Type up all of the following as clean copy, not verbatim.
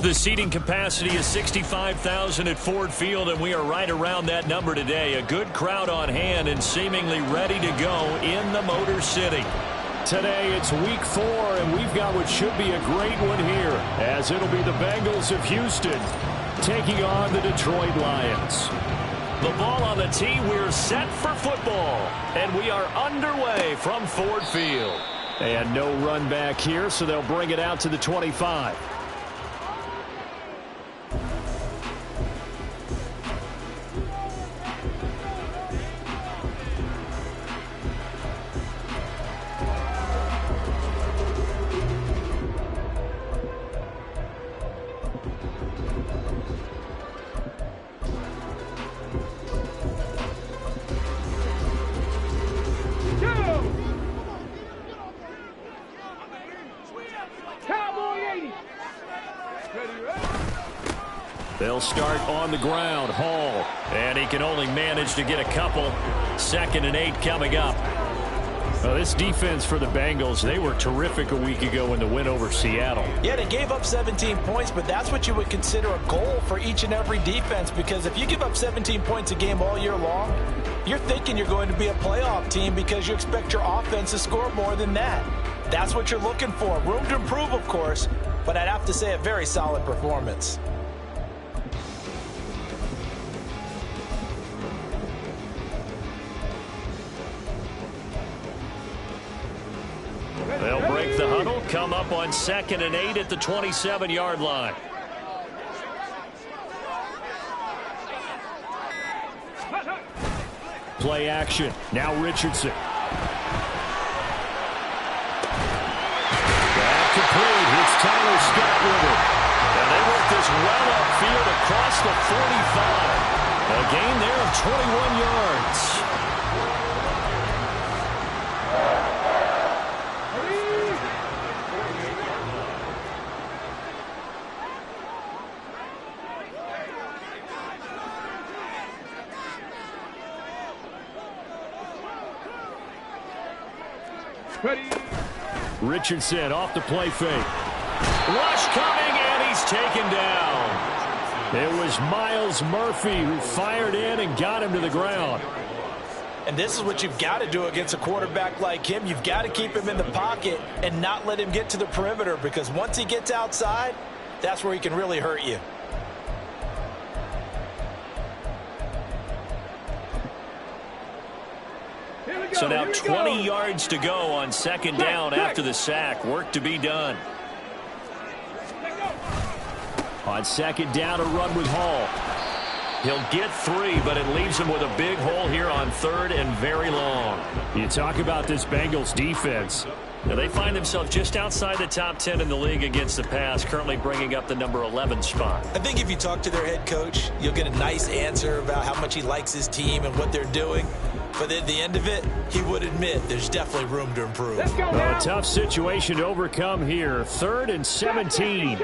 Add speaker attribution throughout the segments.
Speaker 1: The seating capacity is 65,000 at Ford Field, and we are right around that number today. A good crowd on hand and seemingly ready to go in the Motor City.
Speaker 2: Today it's week 4, and we've got what should be a great one here, as it'll be the Bengals of Houston taking on the Detroit Lions.
Speaker 1: The ball on the tee, we're set for football, and we are underway from Ford Field.
Speaker 2: And no run back here, so they'll bring it out to the 25.
Speaker 1: They'll start on the ground. Hall. And he can only manage to get a couple. 2nd and 8 coming up.
Speaker 2: Well, this defense for the Bengals, they were terrific a week ago in the win over Seattle.
Speaker 3: Yeah, they gave up 17 points, but that's what you would consider a goal for each and every defense, because if you give up 17 points a game all year long, you're thinking you're going to be a playoff team because you expect your offense to score more than that. That's what you're looking for. Room to improve, of course, but I'd have to say a very solid performance.
Speaker 1: They'll break the huddle, come up on 2nd and 8 at the 27-yard line.
Speaker 2: Play action. Now Richardson.
Speaker 1: Back complete. It's Tyler Scott with it. And they work this well upfield across the 45. A gain there of 21 yards.
Speaker 2: Richardson off the play fake.
Speaker 1: Rush coming, and he's taken down.
Speaker 2: It was Myles Murphy who fired in and got him to the ground.
Speaker 3: And this is what you've got to do against a quarterback like him. You've got to keep him in the pocket and not let him get to the perimeter, because once he gets outside, that's where he can really hurt you.
Speaker 1: So now 20 yards to go on second down after the sack. Work to be done.
Speaker 2: On second down, a run with Hall.
Speaker 1: He'll get 3, but it leaves him with a big hole here on third and very long.
Speaker 2: You talk about this Bengals defense.
Speaker 1: Now they find themselves just outside the top 10 in the league against the pass, currently bringing up the number 11 spot.
Speaker 3: I think if you talk to their head coach, you'll get a nice answer about how much he likes his team and what they're doing. But at the end of it, he would admit there's definitely room to improve.
Speaker 2: A tough situation to overcome here. 3rd and 17.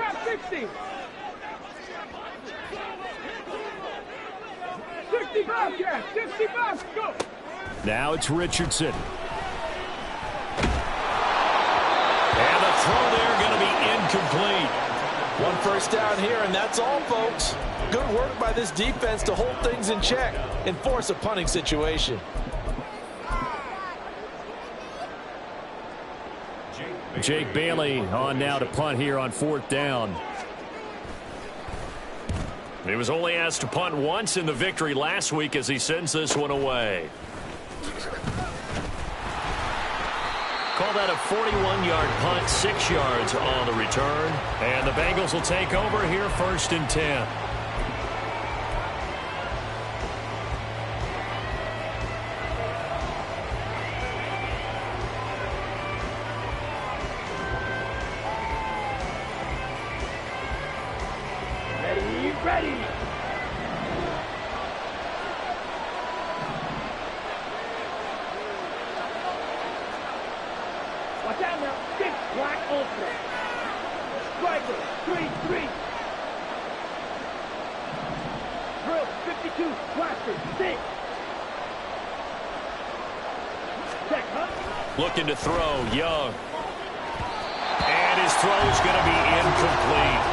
Speaker 4: 65, go.
Speaker 2: Now it's Richardson.
Speaker 1: And the throw there going to be incomplete.
Speaker 3: 1 first down here, and that's all, folks. Good work by this defense to hold things in check and force a punting situation.
Speaker 2: Jake Bailey on now to punt here on 4th down.
Speaker 1: He was only asked to punt once in the victory last week as he sends this one away. Call that a 41-yard punt, 6 yards on the return. And the Bengals will take over here 1st and 10.
Speaker 4: Ready. Watch out now. 6 black ultra. Striker 3-3. Drill 52. Blaster 6. Check, huh?
Speaker 1: Looking to throw, Young. And his throw's going to be incomplete.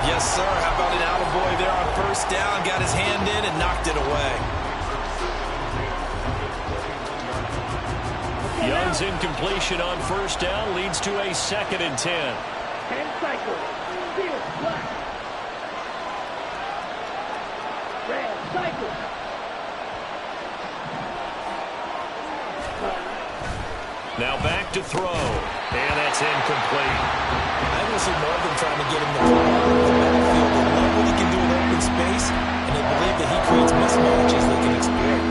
Speaker 3: Yes, sir. How about an attaboy there on 1st down? Got his hand in and knocked it away.
Speaker 1: Young's incompletion on 1st down leads to a 2nd and 10.
Speaker 4: 10 cycle. Steel black. Red cycle.
Speaker 1: Now back to throw. And that's incomplete.
Speaker 3: I think we'll see more of them trying to get him the ball in the backfield. They love what he can do in open space, and they believe that he creates mismatches they can exploit.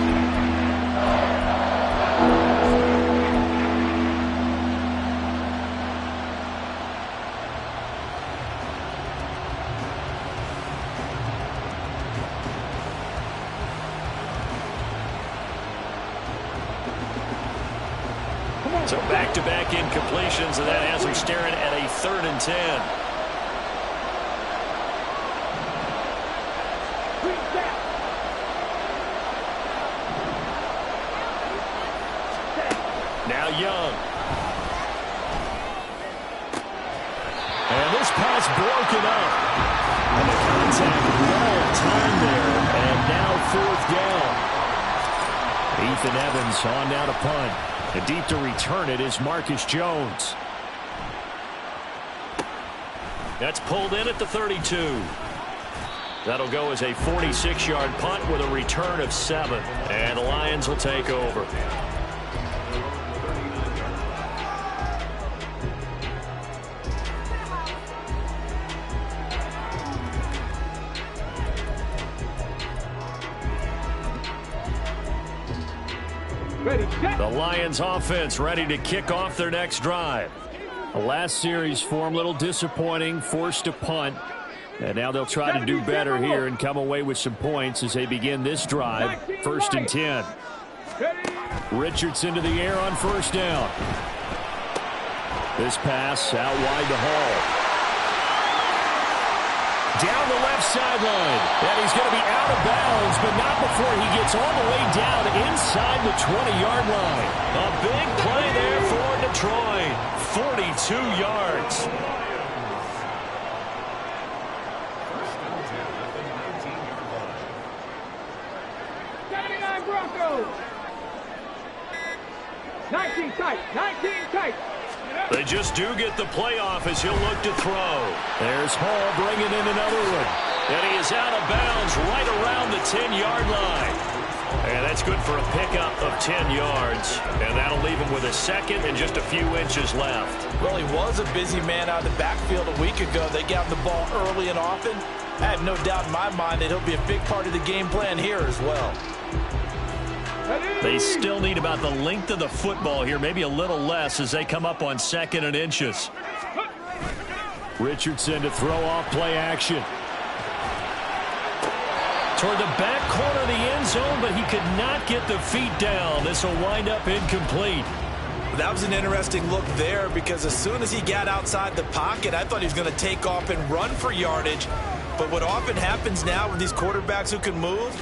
Speaker 1: So back-to-back incompletions, and that has him staring at a 3rd and 10. Now Young. And this pass broken up. And the contact well timed there. And now 4th down.
Speaker 2: Ethan Evans on now to punt. And deep to return it is Marcus Jones.
Speaker 1: That's pulled in at the 32. That'll go as a 46-yard punt with a return of 7. And the Lions will take over. The Lions offense ready to kick off their next drive.
Speaker 2: The last series for him, a little disappointing, forced to punt. And now they'll try to do better here and come away with some points as they begin this drive. 1st and 10. Richardson to the air on 1st down. This pass out wide to Hall. Down the left sideline. And he's going to be out of bounds, but not before he gets all the way down inside the 20-yard line.
Speaker 1: A big play there for Detroit. 42 yards.
Speaker 4: throw. 19 tight. 19 tight.
Speaker 1: They just do get the playoff as he'll look to throw.
Speaker 2: There's Hall bringing in another one.
Speaker 1: And he is out of bounds right around the 10-yard line. And that's good for a pickup of 10 yards. And that'll leave him with a second and just a few inches left.
Speaker 3: Well, he was a busy man out of the backfield a week ago. They got him the ball early and often. I have no doubt in my mind that he'll be a big part of the game plan here as well.
Speaker 1: They still need about the length of the football here, maybe a little less as they come up on 2nd and inches.
Speaker 2: Richardson to throw off play action.
Speaker 1: Toward the back corner of the end zone, but he could not get the feet down. This will wind up incomplete.
Speaker 3: That was an interesting look there because as soon as he got outside the pocket, I thought he was going to take off and run for yardage. But what often happens now with these quarterbacks who can move,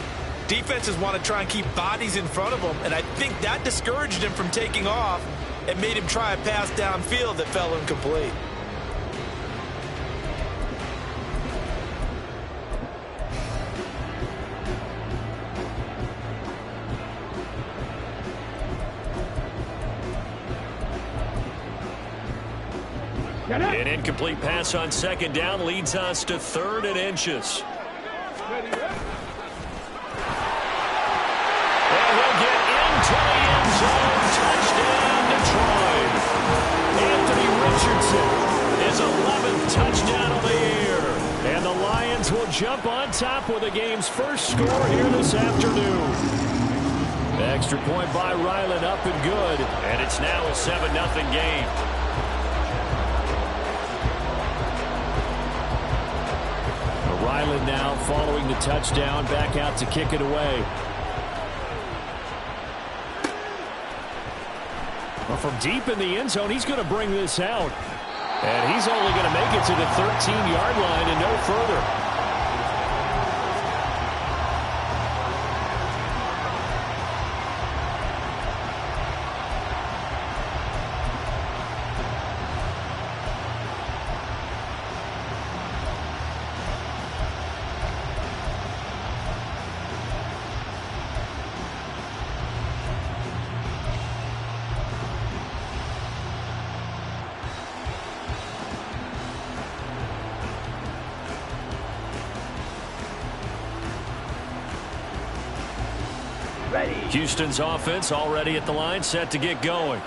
Speaker 3: defenses want to try and keep bodies in front of them, and I think that discouraged him from taking off and made him try a pass downfield that fell incomplete.
Speaker 1: An incomplete pass on 2nd down leads us to 3rd and inches. And he'll get into the end zone. Touchdown, Detroit. Anthony Richardson, his 11th touchdown of the year.
Speaker 2: And the Lions will jump on top with the game's first score here this afternoon. Extra point by Ryland, up and good.
Speaker 1: And it's now a 7-0 game.
Speaker 2: Ryland now following the touchdown, back out to kick it away. Well, from deep in the end zone, he's going to bring this out. And he's only going to make it to the 13-yard line and no further.
Speaker 1: Houston's offense already at the line, set to get going.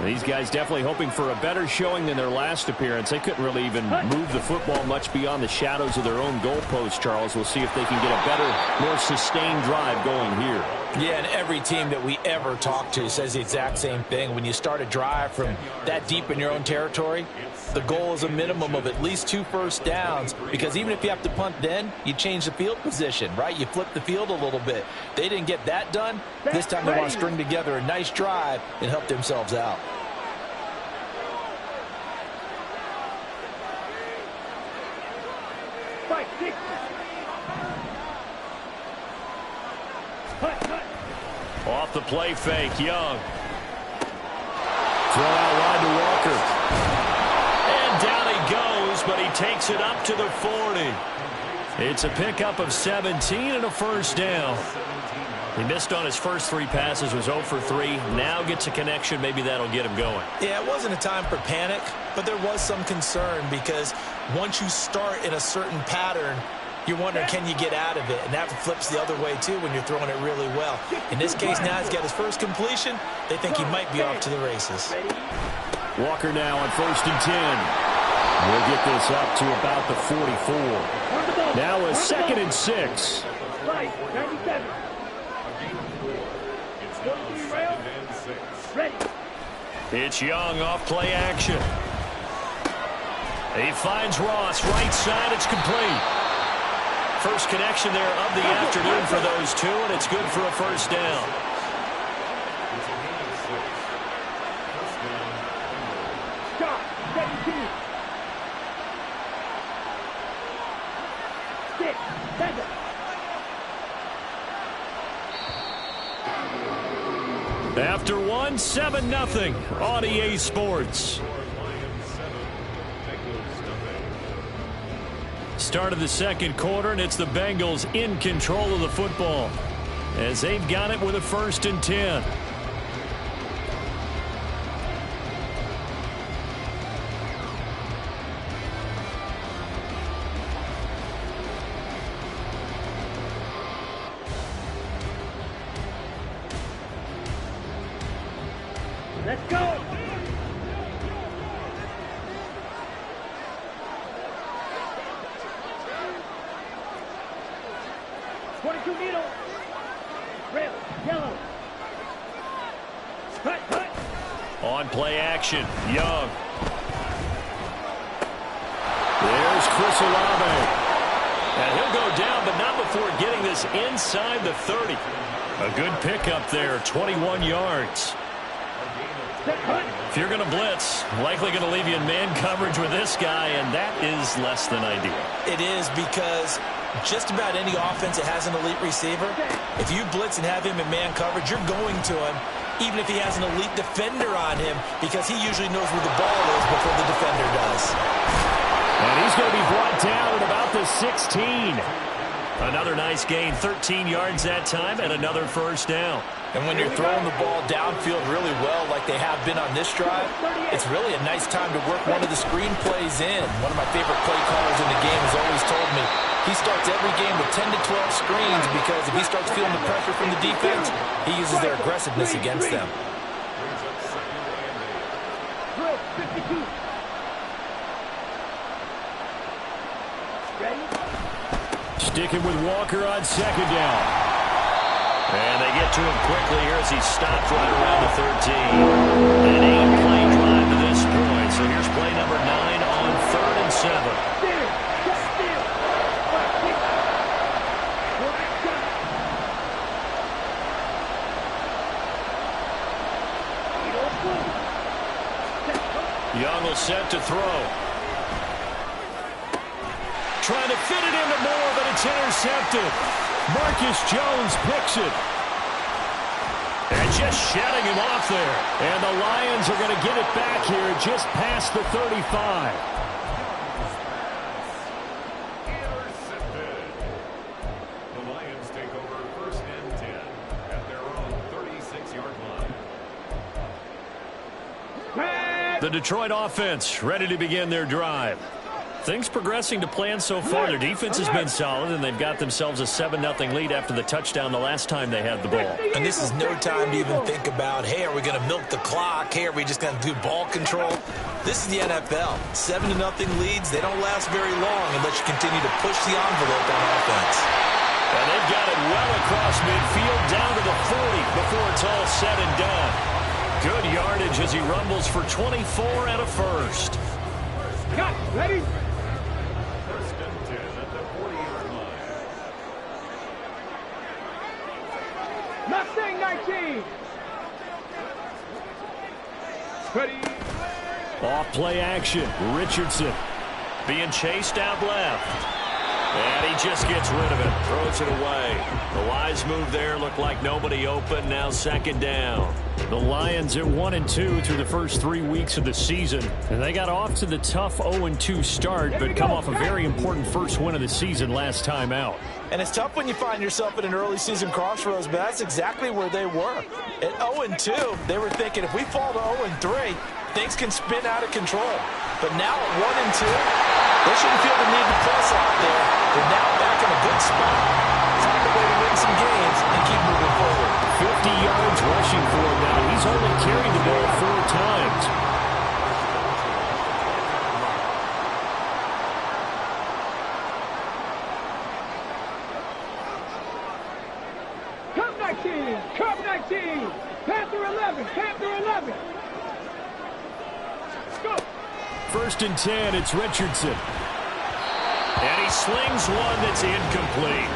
Speaker 2: These guys definitely hoping for a better showing than their last appearance. They couldn't really even move the football much beyond the shadows of their own goalpost, Charles. We'll see if they can get a better, more sustained drive going here.
Speaker 3: Yeah, and every team that we ever talk to says the exact same thing. When you start a drive from that deep in your own territory, the goal is a minimum of at least 2 first downs, because even if you have to punt then, you change the field position, right? You flip the field a little bit. They didn't get that done. This time they want to string together a nice drive and help themselves out.
Speaker 1: Off the play fake, Young.
Speaker 2: Throw out wide to Walker.
Speaker 1: And down he goes, but he takes it up to the 40. It's a pickup of 17 and a first down. He missed on his first 3 passes, was 0 for 3. Now gets a connection. Maybe that'll get him going.
Speaker 3: Yeah, it wasn't a time for panic, but there was some concern because once you start in a certain pattern, you're wondering, can you get out of it? And that flips the other way, too, when you're throwing it really well. In this case, now he's got his first completion. They think he might be off to the races.
Speaker 2: Walker now on 1st and 10. We'll get this up to about the 44. Now a 2nd and 6.
Speaker 1: It's Young off play action. He finds Ross, right side, it's complete. First connection there of the afternoon for those two, and it's good for a first down.
Speaker 4: Stop. 17. 6, 7.
Speaker 1: After one, 7-0 on EA Sports. Start of the second quarter, and it's the Bengals in control of the football. as they've got it with a 1st and 10.
Speaker 4: Let's go. Needle. Red, yellow. Cut.
Speaker 1: On play action, Young. There's Chris Olave. And he'll go down, but not before getting this inside the 30. A good pickup there, 21 yards. If you're going to blitz, likely going to leave you in man coverage with this guy, and that is less than ideal.
Speaker 3: It is, because just about any offense that has an elite receiver, if you blitz and have him in man coverage, you're going to him, even if he has an elite defender on him, because he usually knows where the ball is before the defender does.
Speaker 1: And he's going to be brought down at about the 16. Another nice gain, 13 yards that time, and another 1st down.
Speaker 3: And when you're throwing the ball downfield really well like they have been on this drive, it's really a nice time to work one of the screen plays in. One of my favorite play callers in the game has always told me he starts every game with 10 to 12 screens, because if he starts feeling the pressure from the defense, he uses their aggressiveness against them.
Speaker 1: Sticking with Walker on 2nd down. And they get to him quickly here as he stopped right around the 13. An 8-play drive to this point. So here's play number 9 on 3rd and 7. Young will set to throw. Trying to fit it into Moore, but it's intercepted. Marcus Jones picks it. And just shutting him off there. And the Lions are going to get it back here just past the 35.
Speaker 5: Intercepted. The Lions take over 1st and 10 at their own 36-yard line.
Speaker 1: The Detroit offense ready to begin their drive. Things progressing to plan so far. Their defense has been solid, and they've got themselves a 7-0 lead after the touchdown the last time they had the ball.
Speaker 3: And this is no time to even think about, hey, are we going to milk the clock? Hey, are we just going to do ball control? This is the NFL. 7-0 leads, they don't last very long unless you continue to push the envelope on offense.
Speaker 1: And they've got it well across midfield, down to the 40 before it's all said and done. Good yardage as he rumbles for 24 and a 1st.
Speaker 4: Cut. Ready? Mustang 19. Ready.
Speaker 1: Off play action. Richardson being chased out left. And he just gets rid of it. Throws it away. The wise move there. Looked like nobody open. Now 2nd down. The Lions at 1-2 through the first 3 weeks of the season. And they got off to the tough 0-2 start, but come off a very important first win of the season last time out.
Speaker 3: And it's tough when you find yourself at an early season crossroads, but that's exactly where they were. At 0-2, they were thinking if we fall to 0-3, things can spin out of control. But now at 1-2, they shouldn't feel the need to press out there. They're now back in a good spot. Find a way to win some games and keep moving forward.
Speaker 1: 50 yards rushing for him now. He's only carried the ball 4 times.
Speaker 4: Cup 19. Cup 19. Panther 11. Panther 11. Go.
Speaker 1: 1st and 10, it's Richardson. And he slings one that's incomplete.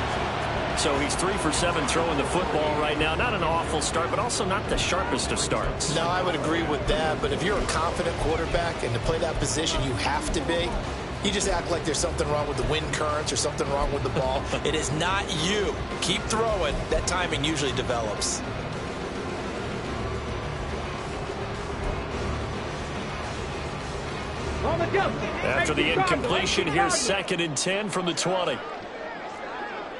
Speaker 1: So he's 3 for 7 throwing the football right now. Not an awful start, but also not the sharpest of starts.
Speaker 6: No, I would agree with that. But if you're a confident quarterback and to play that position you have to be, you just act like there's something wrong with the wind currents or something wrong with the ball.
Speaker 3: It is not you. Keep throwing. That timing usually develops.
Speaker 4: On the jump.
Speaker 1: After the incompletion, here's 2nd and 10 from the 20.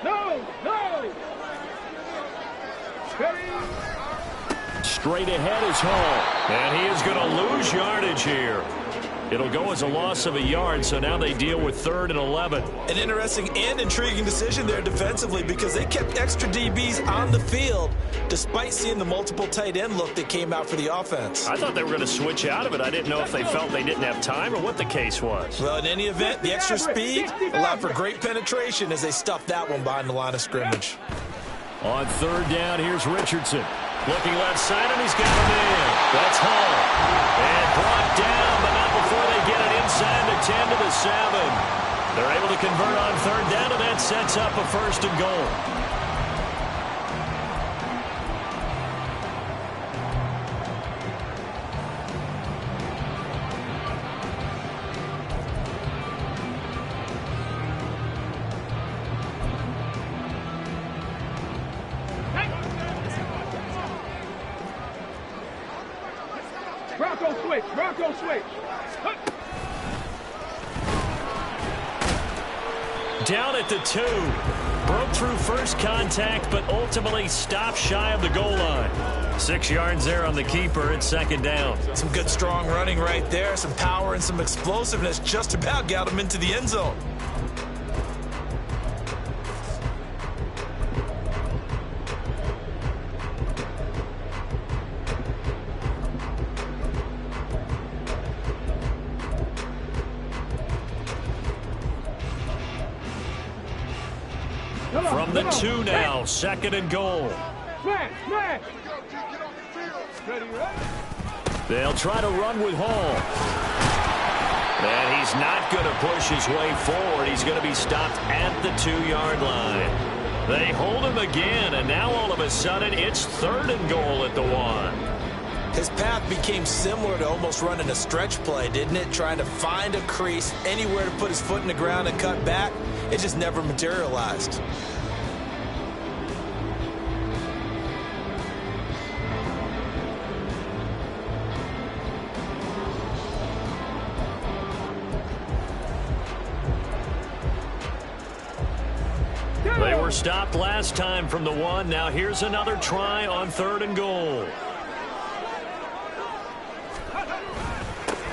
Speaker 4: No.
Speaker 1: Straight ahead is Hall. And he is going to lose yardage here. It'll go as a loss of a yard, so now they deal with 3rd and 11.
Speaker 3: An interesting and intriguing decision there defensively because they kept extra DBs on the field despite seeing the multiple tight end look that came out for the offense.
Speaker 1: I thought they were going to switch out of it. I didn't know if they felt they didn't have time or what the case was.
Speaker 3: Well, in any event, the extra speed allowed for great penetration as they stuffed that one behind the line of scrimmage.
Speaker 1: On 3rd down, here's Richardson. Looking left side, and he's got a man. That's Hall. And brought down, but not before they get it inside the 10 to the 7. They're able to convert on 3rd down, and that sets up a 1st and goal.
Speaker 4: Bronco switch.
Speaker 1: Down at the 2. Broke through first contact, but ultimately stopped shy of the goal line. 6 yards there on the keeper. It's 2nd down.
Speaker 3: Some good strong running right there. Some power and some explosiveness just about got him into the end zone.
Speaker 1: From the 2 now, 2nd and goal. They'll try to run with Hall. And he's not going to push his way forward. He's going to be stopped at the 2-yard line. They hold him again, and now all of a sudden it's 3rd and goal at the 1.
Speaker 3: His path became similar to almost running a stretch play, didn't it? Trying to find a crease, anywhere to put his foot in the ground and cut back. It just never materialized.
Speaker 1: They were stopped last time from the 1. Now here's another try on 3rd and goal.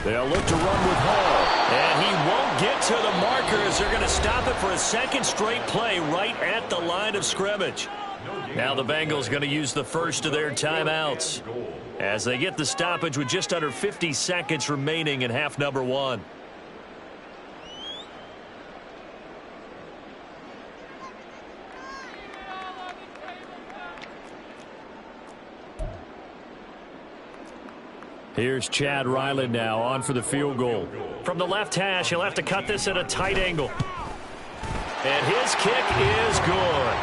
Speaker 1: They'll look to run with Hall. And he won't get to the markers. They're going to stop it for a 2nd straight play right at the line of scrimmage. Now the Bengals going to use the first of their timeouts as they get the stoppage with just under 50 seconds remaining in half number 1. Here's Chad Ryland now on for the field goal. From the left hash, he'll have to cut this at a tight angle. And his kick is good.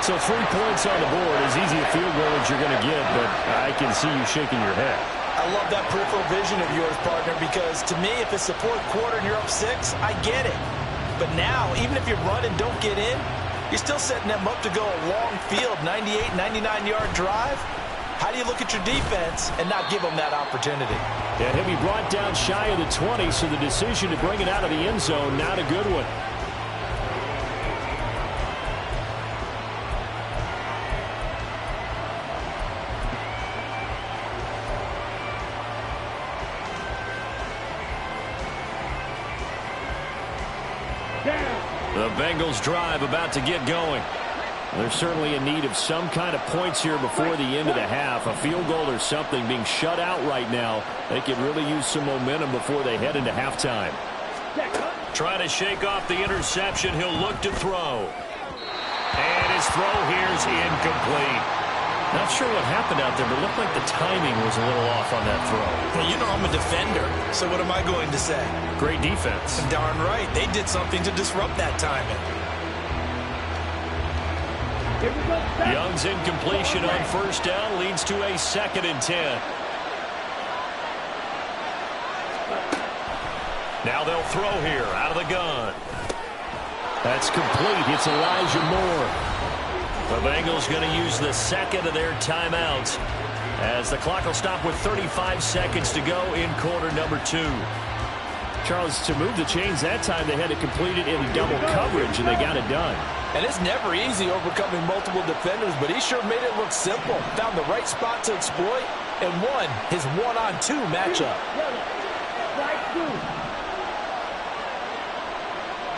Speaker 1: So 3 points on the board, as easy a field goal as you're going to get, but I can see you shaking your head.
Speaker 3: I love that peripheral vision of yours, partner, because to me, if it's the 4th quarter and you're up 6, I get it. But now, even if you run and don't get in, you're still setting them up to go a long field, 98, 99-yard drive. How do you look at your defense and not give them that opportunity?
Speaker 1: And he'll be brought down shy of the 20, so the decision to bring it out of the end zone, not a good one. The Bengals drive about to get going. They're certainly in need of some kind of points here before the end of the half. A field goal or something. Being shut out right now, they could really use some momentum before they head into halftime. Trying to shake off the interception. He'll look to throw. And his throw here's incomplete. Not sure what happened out there, but it looked like the timing was a little off on that throw.
Speaker 3: Well, you know I'm a defender, so what am I going to say?
Speaker 1: Great defense.
Speaker 3: Darn right. They did something to disrupt that timing.
Speaker 1: Young's incompletion on 1st down leads to a 2nd and 10. Now they'll throw here out of the gun. That's complete. It's Elijah Moore. The Bengals going to use the 2nd of their timeouts as the clock will stop with 35 seconds to go in quarter number 2.
Speaker 2: Charles, to move the chains that time, they had to complete it in double coverage, and they got it done.
Speaker 3: And it's never easy overcoming multiple defenders, but he sure made it look simple. Found the right spot to exploit and won his one-on-two matchup.
Speaker 4: Strike two.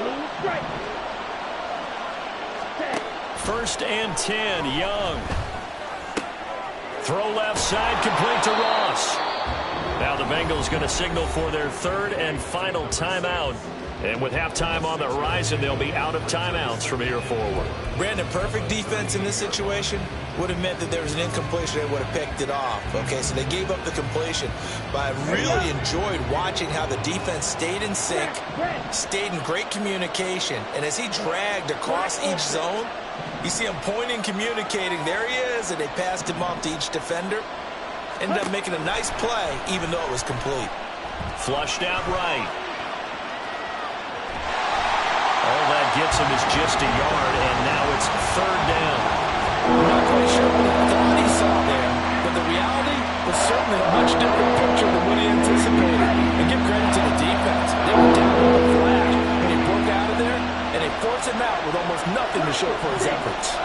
Speaker 4: Blue strike.
Speaker 1: 1st and 10, Young. Throw left side, complete to Ross. Now the Bengals going to signal for their 3rd and final timeout. And with halftime on the horizon, they'll be out of timeouts from here forward.
Speaker 3: Brandon, perfect defense in this situation would have meant that there was an incompletion. They would have picked it off. Okay, so they gave up the completion. But I really enjoyed watching how the defense stayed in sync, stayed in great communication. And as he dragged across each zone, you see him pointing, communicating. There he is, and they passed him off to each defender. Ended up making a nice play, even though it was complete.
Speaker 1: Flushed out right. All that gets him is just a yard, and now it's 3rd down.
Speaker 3: I'm not quite sure what he thought he saw there, but the reality was certainly a much different picture than what he anticipated. And give credit to the defense. They were down on the flash, and he broke out of there, and they forced him out with almost nothing to show for his efforts.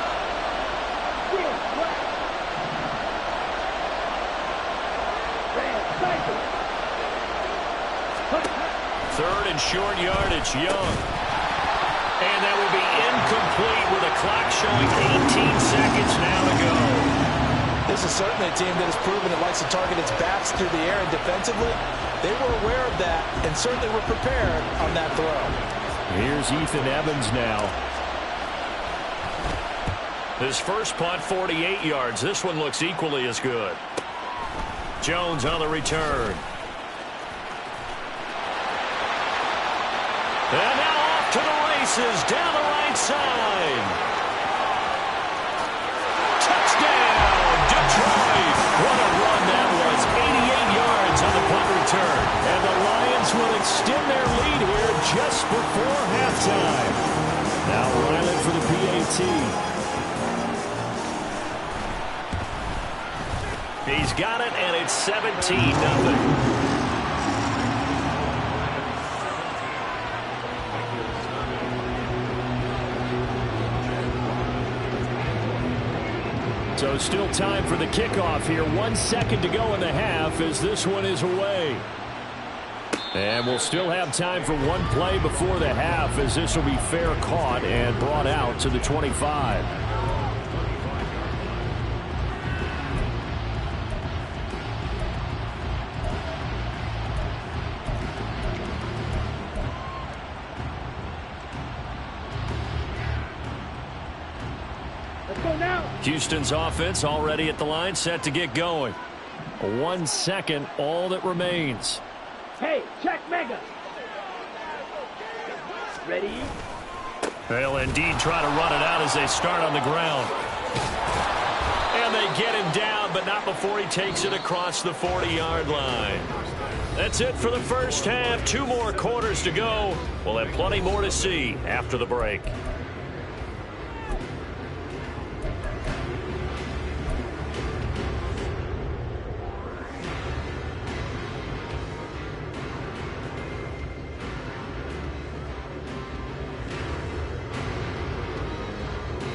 Speaker 1: Third and short yardage, Young. And that will be incomplete with a clock showing 18 seconds now to go.
Speaker 3: This is certainly a team that has proven it likes to target its backs through the air and defensively. They were aware of that and certainly were prepared on that throw.
Speaker 2: Here's Ethan Evans now.
Speaker 1: His first punt, 48 yards. This one looks equally as good. Jones on the return. And now off to the races down the right side. Touchdown, Detroit. What a run that was. 88 yards on the punt return.
Speaker 2: And the Lions will extend their lead here just before halftime. Now Ryland for the PAT.
Speaker 1: He's got it, and it's 17-0.
Speaker 2: So still time for the kickoff here. 1 second to go in the half as this one is away. And we'll still have time for one play before the half as this will be fair caught and brought out to the 25.
Speaker 1: Houston's offense already at the line, set to get going.
Speaker 2: 1 second, all that remains.
Speaker 4: Hey, check Mega. Ready?
Speaker 1: They'll indeed try to run it out as they start on the ground. And they get him down, but not before he takes it across the 40-yard line. That's it for the first half. 2 more quarters to go. We'll have plenty more to see after the break.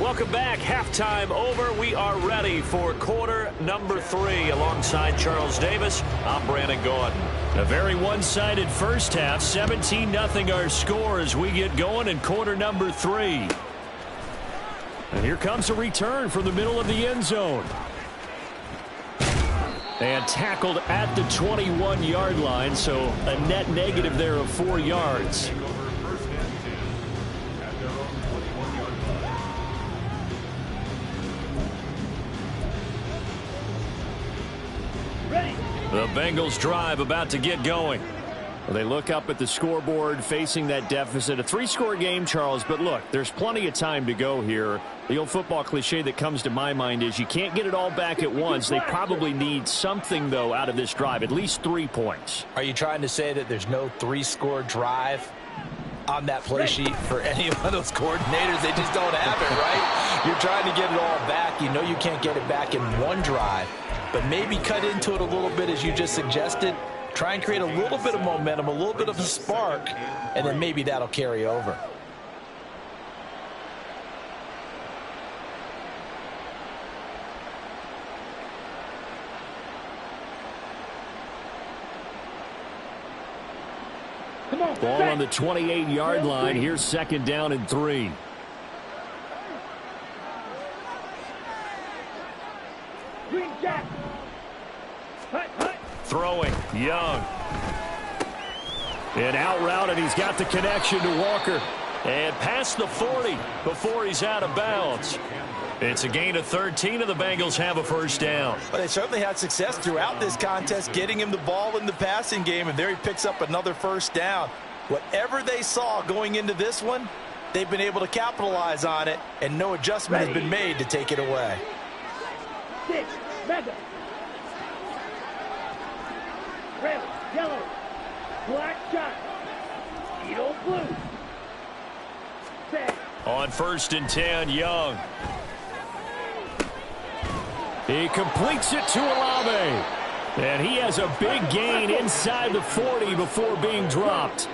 Speaker 1: Welcome back. Halftime over. We are ready for quarter number 3. Alongside Charles Davis, I'm Brandon Gaudin.
Speaker 2: A very one-sided first half. 17-0 our score as we get going in quarter number 3. And here comes a return from the middle of the end zone. And tackled at the 21-yard line, so a net negative there of 4 yards.
Speaker 1: The Bengals drive about to get going.
Speaker 2: Well, they look up at the scoreboard facing that deficit. A 3-score game, Charles, but look, there's plenty of time to go here. The old football cliche that comes to my mind is you can't get it all back at once. They probably need something, though, out of this drive, at least 3 points.
Speaker 3: Are you trying to say that there's no 3-score drive on that play sheet for any of those coordinators? They just don't have it, right? You're trying to get it all back. You know you can't get it back in one drive. But maybe cut into it a little bit as you just suggested Try and create a little bit of momentum, a little bit of a spark, and then maybe that'll carry over.
Speaker 2: Ball on the 28-yard line. Here's 2nd down and 3.
Speaker 1: Throwing, Young.
Speaker 2: An out route, and he's got the connection to Walker.
Speaker 1: And past the 40 before he's out of bounds. It's a gain of 13, and the Bengals have a 1st down.
Speaker 3: But they certainly had success throughout this contest, getting him the ball in the passing game, and there he picks up another 1st down. Whatever they saw going into this one, they've been able to capitalize on it, and no adjustment has been made to take it away.
Speaker 4: 6, mega. Red, yellow, black shot, Edo blue. Set.
Speaker 1: On 1st and 10, Young.
Speaker 2: He completes it to Olave. And he has a big gain inside the 40 before being dropped.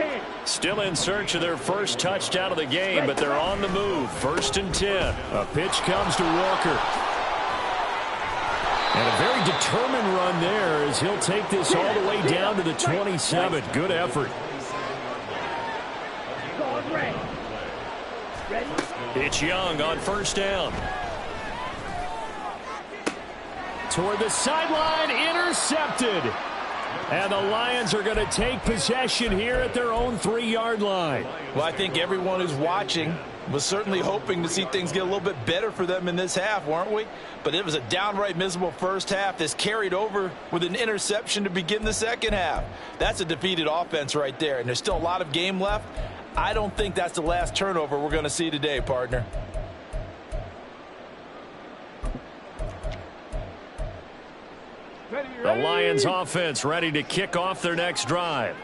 Speaker 1: Still in search of their first touchdown of the game, but they're on the move. 1st and 10.
Speaker 2: A pitch comes to Walker. And a very determined run there as he'll take this all the way down to the 27. Good effort.
Speaker 1: It's Young on 1st down.
Speaker 2: Toward the sideline, intercepted. And the Lions are going to take possession here at their own 3-yard line.
Speaker 3: Well, I think everyone who's watching was certainly hoping to see things get a little bit better for them in this half, weren't we? But it was a downright miserable first half. This carried over with an interception to begin the second half. That's a defeated offense right there, and there's still a lot of game left. I don't think that's the last turnover we're going to see today, partner.
Speaker 1: The Lions offense ready to kick off their next drive.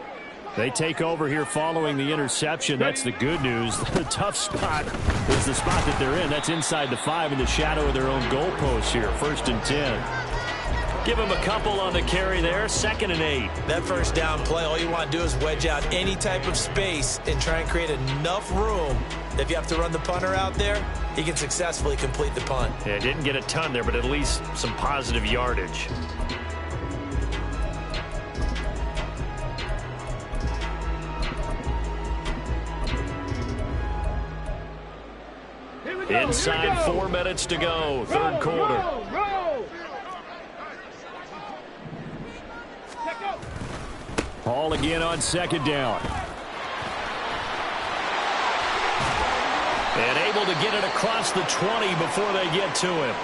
Speaker 2: They take over here following the interception. That's the good news. The tough spot is the spot that they're in. That's inside the 5 in the shadow of their own goalpost here. 1st and 10.
Speaker 1: Give him a couple on the carry there. 2nd and 8.
Speaker 3: That 1st down play, all you want to do is wedge out any type of space and try and create enough room. If you have to run the punter out there, he can successfully complete the punt.
Speaker 1: Yeah, didn't get a ton there, but at least some positive yardage. Inside 4 minutes to go, 3rd quarter.
Speaker 2: Ball again on 2nd down.
Speaker 1: And able to get it across the 20 before they get to him.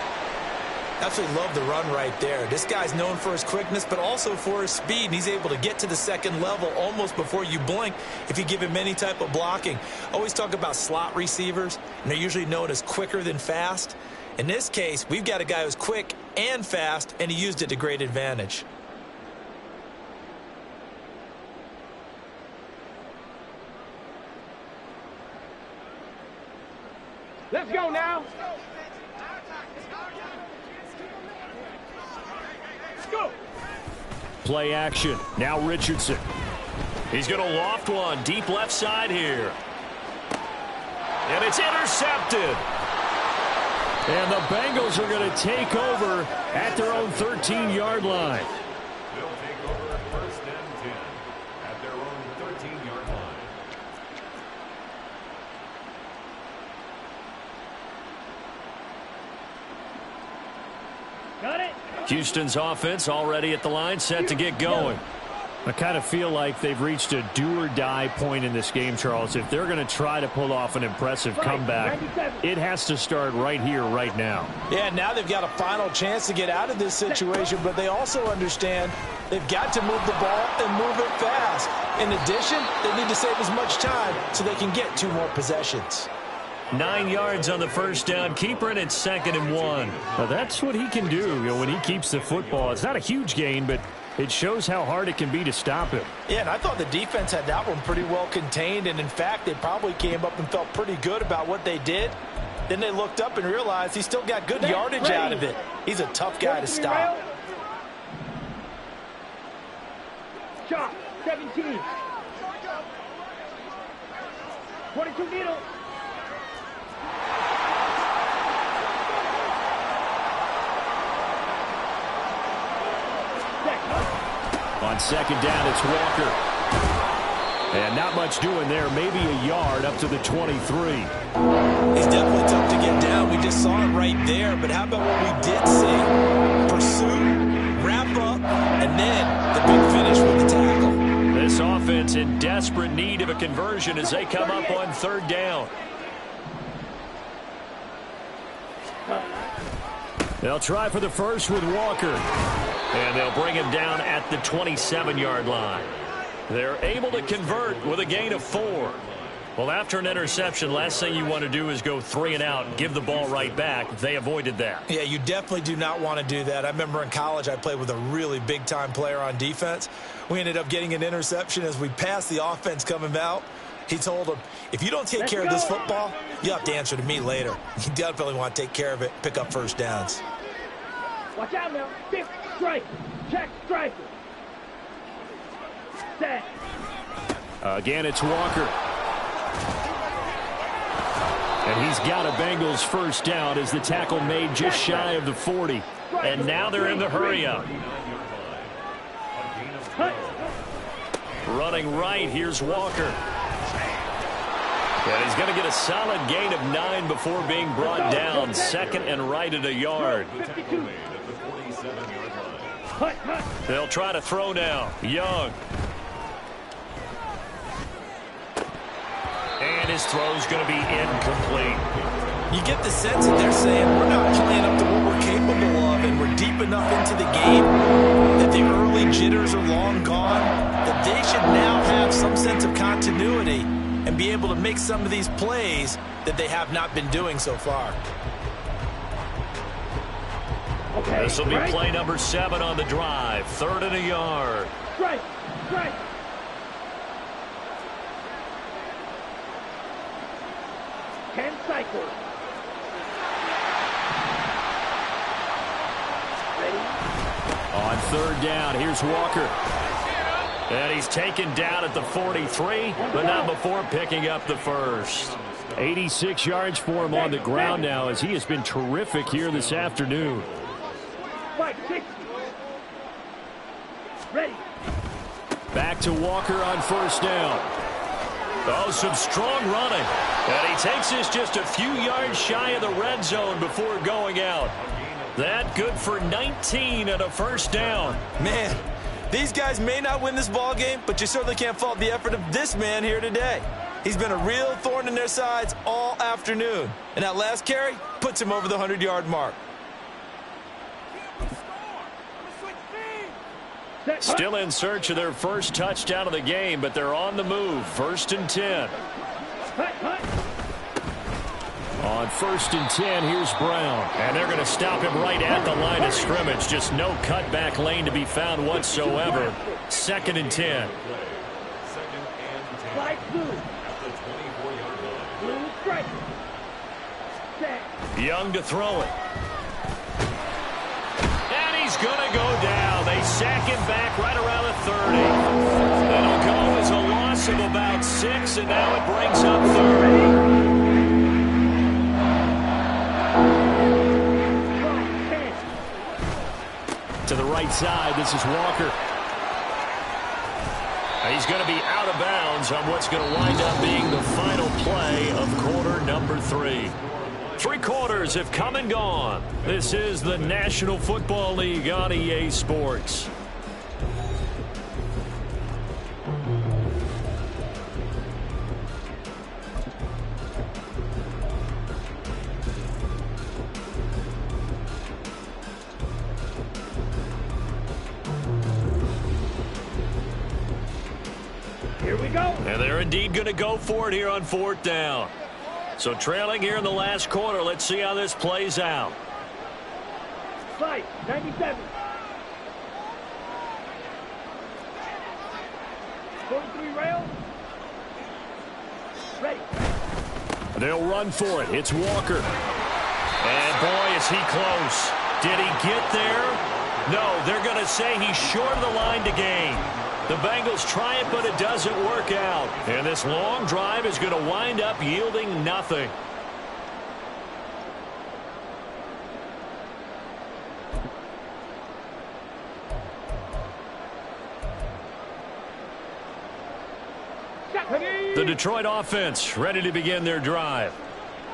Speaker 3: Absolutely love the run right there. This guy's known for his quickness, but also for his speed. And he's able to get to the 2nd level almost before you blink if you give him any type of blocking. Always talk about slot receivers, and they're usually known as quicker than fast. In this case, we've got a guy who's quick and fast, and he used it to great advantage.
Speaker 4: Let's go now. Go.
Speaker 2: Play action. Now Richardson.
Speaker 1: He's going to loft one deep left side here. And it's intercepted.
Speaker 2: And the Bengals are going to take over at their own 13-yard line.
Speaker 5: They'll take over 1st and 10 at their own 13-yard line.
Speaker 4: Got it.
Speaker 1: Houston's offense already at the line, set to get going.
Speaker 2: I kind of feel like they've reached a do-or-die point in this game, Charles. If they're going to try to pull off an impressive comeback, it has to start right here, right now.
Speaker 3: Yeah, now they've got a final chance to get out of this situation, but they also understand they've got to move the ball and move it fast. In addition, they need to save as much time so they can get 2 more possessions.
Speaker 1: 9 yards on the 1st down. Keeper, and it's 2nd and 1.
Speaker 2: Well, that's what he can do, you know, when he keeps the football. It's not a huge gain, but it shows how hard it can be to stop him.
Speaker 3: Yeah, and I thought the defense had that one pretty well contained, and in fact, they probably came up and felt pretty good about what they did. Then they looked up and realized he still got good yardage out of it. He's a tough guy to stop.
Speaker 4: 17. 22 needle.
Speaker 2: On second down, it's Walker. And not much doing there. Maybe a yard up to the 23.
Speaker 3: He's definitely tough to get down. We just saw it right there. But how about what we did see? Pursuit, wrap up, and then the big finish with the tackle.
Speaker 1: This offense in desperate need of a conversion as they come up on third down. They'll try for the first with Walker. And they'll bring him down at the 27-yard line. They're able to convert with a gain of 4. Well, after an interception, last thing you want to do is go 3 and out and give the ball right back. They avoided that.
Speaker 3: Yeah, you definitely do not want to do that. I remember in college I played with a really big-time player on defense. We ended up getting an interception as we passed the offense coming out. He told him, if you don't take care of this football, you'll have to answer to me later. You definitely want to take care of it, pick up first downs.
Speaker 4: Watch out now. Fifth strike. Check striker. Set.
Speaker 2: Again, it's Walker. And he's got a Bengals first down as the tackle made just shy of the 40.
Speaker 1: And now they're in the hurry-up. Running right, here's Walker. And he's going to get a solid gain of 9 before being brought down. Second and right at a yard. They'll try to throw now. Young. And his throw's going to be incomplete.
Speaker 3: You get the sense that they're saying we're not playing up to what we're capable of, and we're deep enough into the game that the early jitters are long gone, that they should now have some sense of continuity and be able to make some of these plays that they have not been doing so far.
Speaker 4: Okay.
Speaker 1: This will be play number 7 on the drive. 3rd and a yard.
Speaker 4: Strike. Strike. Ten cycles. Ready?
Speaker 2: On third down, here's Walker.
Speaker 1: And he's taken down at the 43, but not before picking up the first.
Speaker 2: 86 yards for him on the ground now as he has been terrific here this afternoon.
Speaker 4: 560. Ready.
Speaker 2: Back to Walker on first down.
Speaker 1: Oh, some strong running. And he takes this just a few yards shy of the red zone before going out. That good for 19 and a first down.
Speaker 3: Man, these guys may not win this ball game, but you certainly can't fault the effort of this man here today. He's been a real thorn in their sides all afternoon. And that last carry puts him over the 100-yard mark.
Speaker 1: Still in search of their first touchdown of the game, but they're on the move. 1st and 10.
Speaker 2: On 1st and 10, here's Brown.
Speaker 1: And they're going to stop him right at the line of scrimmage. Just no cutback lane to be found whatsoever. 2nd and 10.
Speaker 4: Slide blue. Blue strike. Set.
Speaker 1: Young to throw it. And he's going to go down. They sack him back right around the 30. That'll go as a loss of about 6, and now it brings up 30.
Speaker 2: To the right side, this is Walker.
Speaker 1: He's going to be out of bounds on what's going to wind up being the final play of quarter number 3. 3 quarters have come and gone. This is the National Football League on EA Sports.
Speaker 4: Here we go.
Speaker 1: And they're indeed going to go for it here on 4th down. So trailing here in the last quarter. Let's see how this plays out.
Speaker 4: Slide. 97. 43 rail. Ready.
Speaker 2: They'll run for it. It's Walker.
Speaker 1: And boy, is he close. Did he get there? No, they're going to say he's short of the line to gain. The Bengals try it, but it doesn't work out. And this long drive is going to wind up yielding nothing. The Detroit offense ready to begin their drive.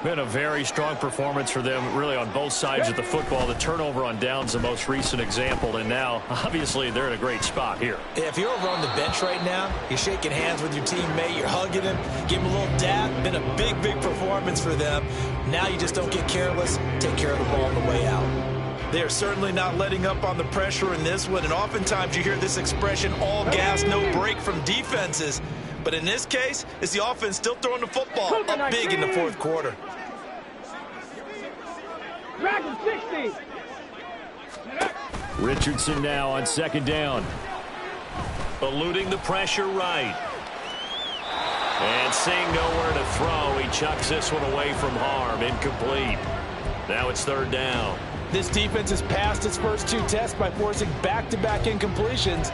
Speaker 1: Been a very strong performance for them, really, on both sides of the football. The turnover on downs, the most recent example, and now, obviously, they're in a great spot here.
Speaker 3: If you're over on the bench right now, you're shaking hands with your teammate, you're hugging him, give him a little dab. Been a big, big performance for them. Now you just don't get careless. Take care of the ball on the way out. They are certainly not letting up on the pressure in this one, and oftentimes you hear this expression, all gas, no break from defenses. But in this case, it's the offense still throwing the football up big in the fourth quarter.
Speaker 4: Dragon 60.
Speaker 2: Richardson now on second down.
Speaker 1: Eluding the pressure right. And seeing nowhere to throw, he chucks this one away from harm. Incomplete. Now it's third down.
Speaker 3: This defense has passed its first two tests by forcing back-to-back incompletions.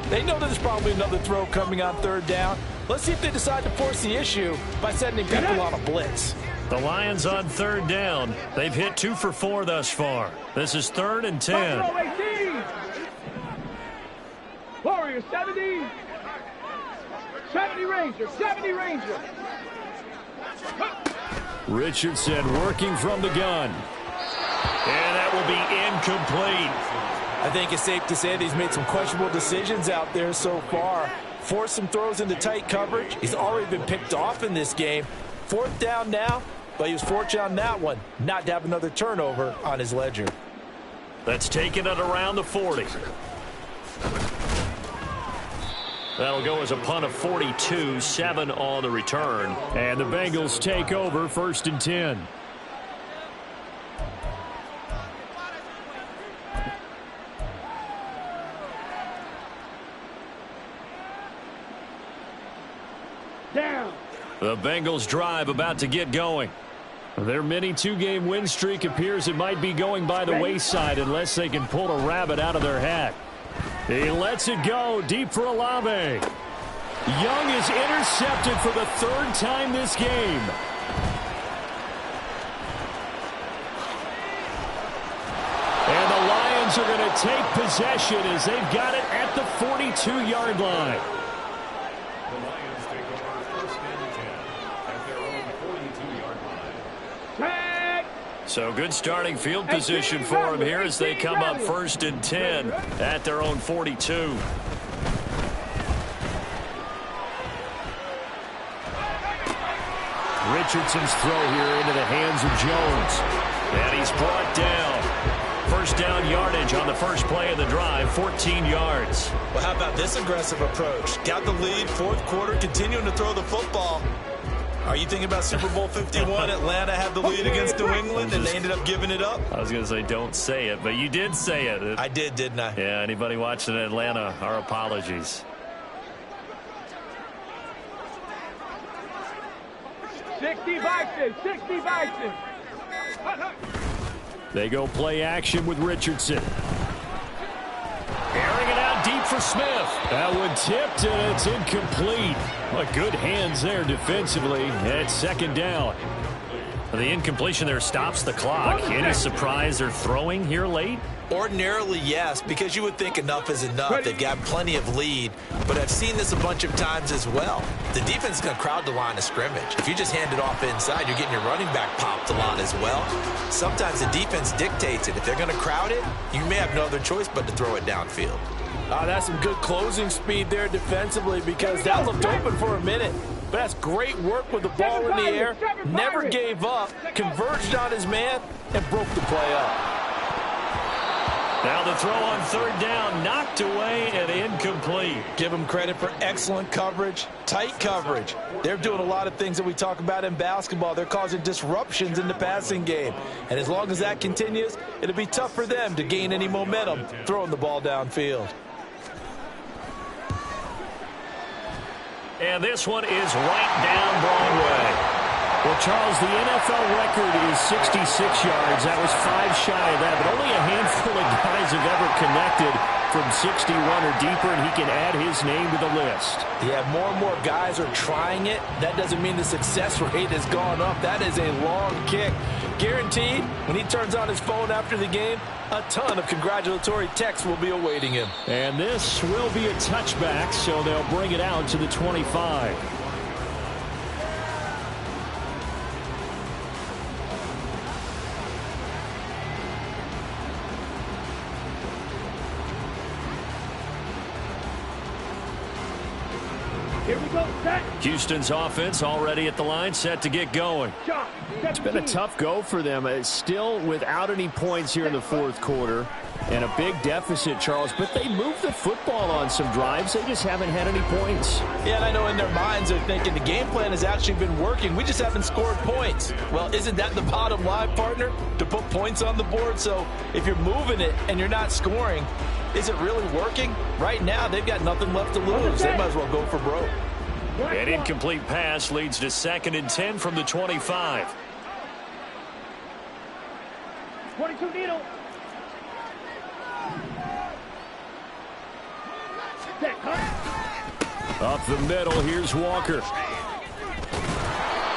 Speaker 3: They know there's probably another throw coming on third down. Let's see if they decide to force the issue by sending people on a blitz.
Speaker 1: The Lions on third down. They've hit 2 for 4 thus far. This is 3rd and 10.
Speaker 4: Buffalo 18. Warriors 70. 70 Rangers. 70 Rangers.
Speaker 2: Richardson working from the gun.
Speaker 1: And that will be incomplete.
Speaker 3: I think it's safe to say that he's made some questionable decisions out there so far. Forced some throws into tight coverage. He's already been picked off in this game. Fourth down now, but he was fortunate on that one not to have another turnover on his ledger.
Speaker 1: That's taken it around the 40. That'll go as a punt of 42, 7 on the return.
Speaker 2: And the Bengals take over 1st and 10.
Speaker 4: Down.
Speaker 1: The Bengals drive about to get going.
Speaker 2: Their mini 2-game win streak appears it might be going by the wayside unless they can pull a rabbit out of their hat. He lets it go deep for Olave. Young is intercepted for the 3rd time this game. And the Lions are going to take possession as they've got it at the 42-yard line.
Speaker 5: The Lions take over 1st and 10 at their own 42-yard line.
Speaker 4: Tag.
Speaker 1: So good starting field position for them here as they come up 1st and 10 at their own 42.
Speaker 2: Richardson's throw here into the hands of Jones.
Speaker 1: And he's brought down. 1st down yardage on the first play of the drive, 14 yards.
Speaker 3: Well, how about this aggressive approach? Got the lead, fourth quarter, continuing to throw the football. Are you thinking about Super Bowl 51? Atlanta had the lead against New England, and they ended up giving it up?
Speaker 1: I was going to say don't say it, but you did say it.
Speaker 3: I did, didn't I?
Speaker 1: Yeah, anybody watching Atlanta, our apologies.
Speaker 4: 60 Bison. 60 Bison.
Speaker 2: They go play action with Richardson.
Speaker 1: Airing it out deep for Smith.
Speaker 2: That one tipped, and it's incomplete. Well, good hands there defensively. At 2nd down.
Speaker 1: The incompletion there stops the clock. Any surprise they're throwing here late?
Speaker 3: Ordinarily, yes, because you would think enough is enough. They've got plenty of lead, but I've seen this a bunch of times as well. The defense is going to crowd the line of scrimmage. If you just hand it off inside, you're getting your running back popped a lot as well. Sometimes the defense dictates it. If they're going to crowd it, you may have no other choice but to throw it downfield. That's some good closing speed there defensively because that looked open for a minute. But that's great work with the ball in the air. Never gave up, converged on his man, and broke the play up.
Speaker 1: Now the throw on 3rd down, knocked away and incomplete.
Speaker 3: Give them credit for excellent coverage, tight coverage. They're doing a lot of things that we talk about in basketball. They're causing disruptions in the passing game. And as long as that continues, it'll be tough for them to gain any momentum throwing the ball downfield.
Speaker 1: And this one is right down Broadway.
Speaker 2: Well, Charles, the NFL record is 66 yards. That was 5 shy of that, but only a handful of guys have ever connected from 61 or deeper, and he can add his name to the list.
Speaker 3: Yeah, more and more guys are trying it. That doesn't mean the success rate has gone up. That is a long kick. Guaranteed, when he turns on his phone after the game, a ton of congratulatory texts will be awaiting him.
Speaker 2: And this will be a touchback, so they'll bring it out to the 25.
Speaker 4: Here we go, set.
Speaker 1: Houston's offense already at the line, set to get going.
Speaker 4: Shot.
Speaker 2: It's been a tough go for them. Still without any points here in the fourth quarter. And a big deficit, Charles. But they moved the football on some drives. They just haven't had any points.
Speaker 3: Yeah, and I know in their minds they're thinking the game plan has actually been working. We just haven't scored points. Well, isn't that the bottom line, partner? To put points on the board? So if you're moving it and you're not scoring, is it really working? Right now, they've got nothing left to lose. They might as well go for broke.
Speaker 1: An incomplete pass leads to 2nd and 10 from the 25.
Speaker 4: 22 needle. Set, cut.
Speaker 2: Up the middle, here's Walker.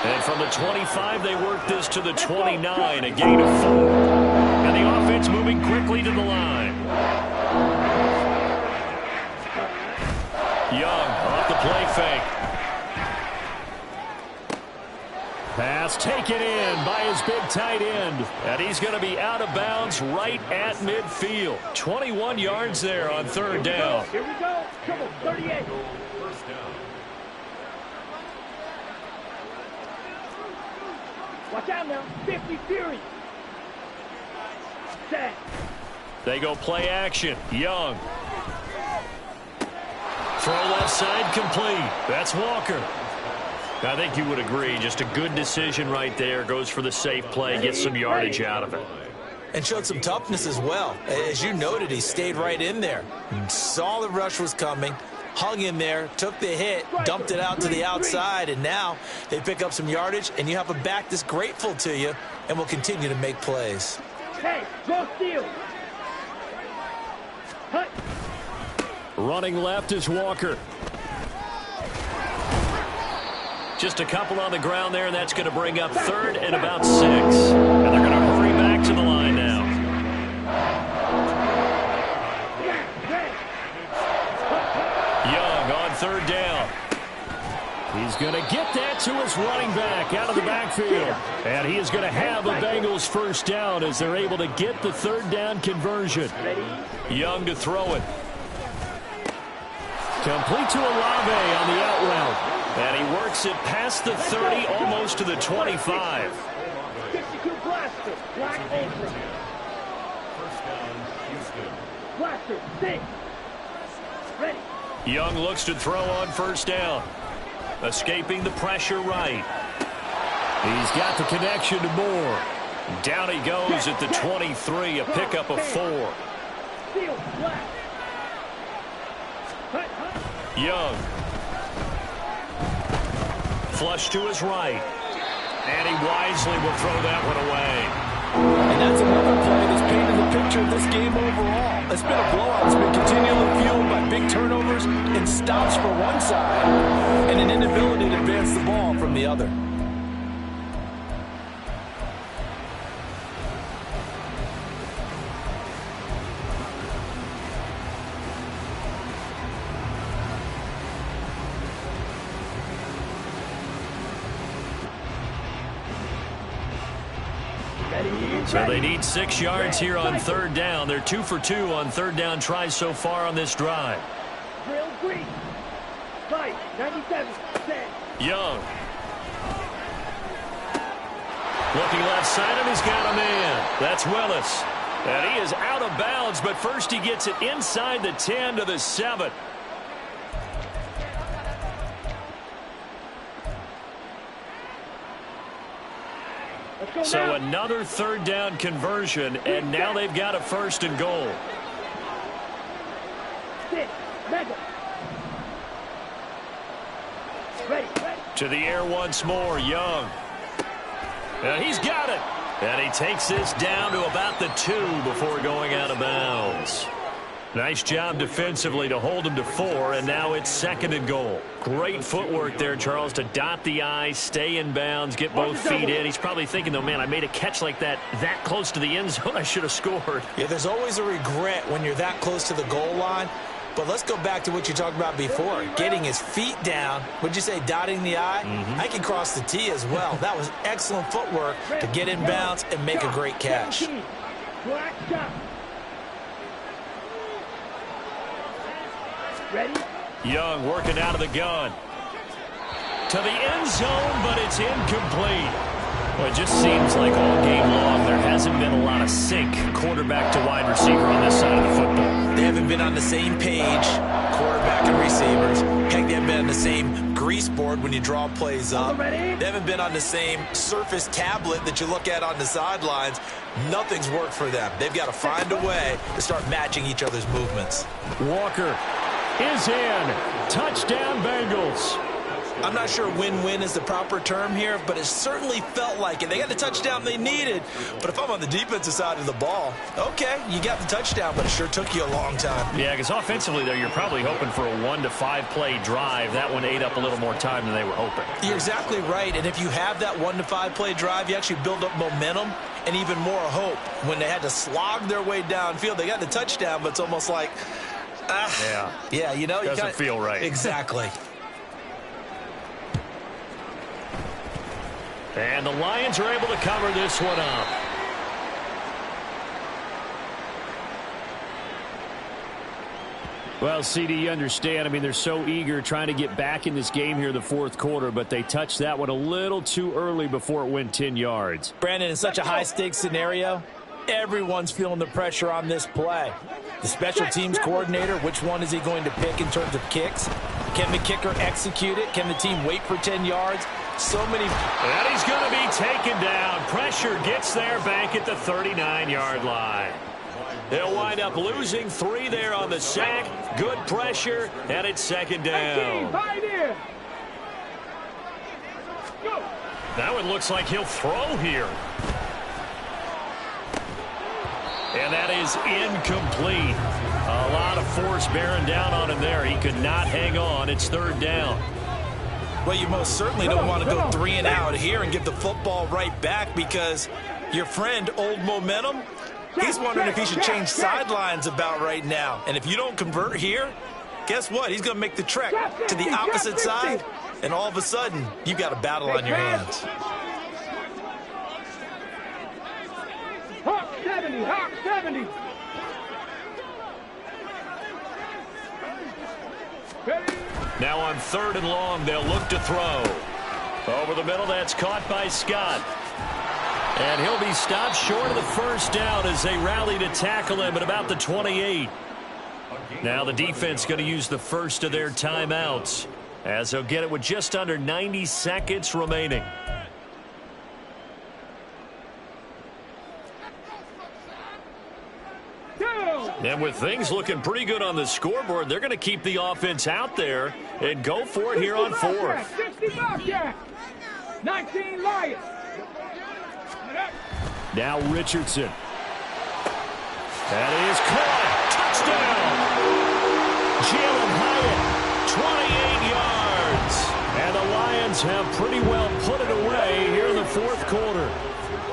Speaker 1: And from the 25, they work this to the 29, a gain of 4. And the offense moving quickly to the line. Young off the play fake.
Speaker 2: Pass taken in by his big tight end.
Speaker 1: And he's going to be out of bounds right at midfield. 21 yards there on 3rd down.
Speaker 4: Here we go. Trouble, 38.
Speaker 5: First down.
Speaker 4: Watch out now. 50 Fury. Set.
Speaker 1: They go play action. Young. Throw left side complete. That's Walker. I think you would agree, just a good decision right there. Goes for the safe play, gets some yardage out of it.
Speaker 3: And showed some toughness as well. As you noted, he stayed right in there. Saw the rush was coming, hung in there, took the hit, dumped it out to the outside, and now they pick up some yardage, and you have a back that's grateful to you and will continue to make plays.
Speaker 4: Hey, go steal. Cut.
Speaker 2: Running left is Walker.
Speaker 1: Just a couple on the ground there, and that's going to bring up 3rd and about 6. And they're going to hurry back to the line now. Young on 3rd down.
Speaker 2: He's going to get that to his running back out of the backfield. And he is going to have a Bengals first down as they're able to get the 3rd down conversion.
Speaker 1: Young to throw it.
Speaker 2: Complete to Olave on the out route.
Speaker 1: And he works it past the 30, almost to the 25.
Speaker 4: 62 Blaster. Black Ultra.
Speaker 5: First down, Houston.
Speaker 4: Blaster, 6. Ready.
Speaker 1: Young looks to throw on 1st down. Escaping the pressure right.
Speaker 2: He's got the connection to Moore.
Speaker 1: Down he goes at the 23, a pickup of 4.
Speaker 4: Steal, black. Cut, cut.
Speaker 1: Young. Flush to his right. And he wisely will throw that one away.
Speaker 3: And that's another play that's painted the picture of this game overall. It's been a blowout. It's been continually fueled by big turnovers and stops for one side and an inability to advance the ball from the other.
Speaker 1: So they need 6 yards here on 3rd down. They're 2 for 2 on 3rd down tries so far on this drive.
Speaker 4: Drill green. Fight, 97. Set.
Speaker 1: Young. Looking left side, and he's got a man. That's Willis. And he is out of bounds, but first he gets it inside the 10 to the 7. So another 3rd down conversion, and now they've got a 1st and goal.
Speaker 4: 6. Mega. Ready.
Speaker 1: To the air once more, Young. He's got it. And he takes this down to about the 2 before going out of bounds. Nice job defensively to hold him to 4, and now it's 2nd and goal. Great footwork there, Charles, to dot the I, stay in bounds, get both feet in. He's probably thinking, though, man, I made a catch like that close to the end zone. I should have scored.
Speaker 3: Yeah, there's always a regret when you're that close to the goal line. But let's go back to what you talked about before, getting his feet down. Would you say dotting the I? I can cross the T as well. That was excellent footwork to get in bounds and make a great catch.
Speaker 4: Ready?
Speaker 1: Young working out of the gun. To the end zone, but it's incomplete. Well, it just seems like all game long there hasn't been a lot of sync quarterback to wide receiver on this side of the football.
Speaker 3: They haven't been on the same page, quarterback and receivers. Heck, they haven't been on the same grease board when you draw plays up. They haven't been on the same surface tablet that you look at on the sidelines. Nothing's worked for them. They've got to find a way to start matching each other's movements.
Speaker 2: Walker is in. Touchdown, Bengals.
Speaker 3: I'm not sure win-win is the proper term here, but it certainly felt like it. They got the touchdown they needed, but if I'm on the defensive side of the ball, okay, you got the touchdown, but it sure took you a long time.
Speaker 1: Yeah, because offensively there, you're probably hoping for a 1 to 5 play drive. That one ate up a little more time than they were hoping.
Speaker 3: You're exactly right, and if you have that 1 to 5 play drive, you actually build up momentum and even more hope. When they had to slog their way downfield, they got the touchdown, but it's almost like, yeah, you know,
Speaker 1: doesn't feel right.
Speaker 3: Exactly.
Speaker 1: And the Lions are able to cover this one up.
Speaker 2: Well, CD, you understand. I mean, they're so eager trying to get back in this game here in the fourth quarter, but they touched that one a little too early before it went 10 yards.
Speaker 3: Brandon, in such a high-stakes scenario, everyone's feeling the pressure on this play. The special teams coordinator, which one is he going to pick in terms of kicks? Can the kicker execute it? Can the team wait for 10 yards? So many.
Speaker 1: And he's going to be taken down. Pressure gets there back at the 39-yard line. They'll wind up losing 3 there on the sack. Good pressure, and it's 2nd down. Now it looks like he'll throw here. And that is incomplete. A lot of force bearing down on him there. He could not hang on. It's 3rd down.
Speaker 3: Well, you most certainly don't want to go 3 and out here and give the football right back, because your friend, Old Momentum, he's wondering if he should change sidelines about right now. And if you don't convert here, guess what? He's going to make the trek to the opposite side, and all of a sudden, you've got a battle on your hands.
Speaker 4: Hawk 70, Hawk 70.
Speaker 1: Now on 3rd and long, they'll look to throw. Over the middle, that's caught by Scott. And he'll be stopped short of the 1st down as they rally to tackle him at about the 28. Now the defense going to use the first of their timeouts, as they'll get it with just under 90 seconds remaining. And with things looking pretty good on the scoreboard, they're going to keep the offense out there and go for it here on 4th.
Speaker 4: 60 Bobcats, 19 Lions.
Speaker 2: Now Richardson. That is caught. Touchdown.
Speaker 1: Jalen Hyatt, 28 yards. And the Lions have pretty well put it away here in the 4th quarter.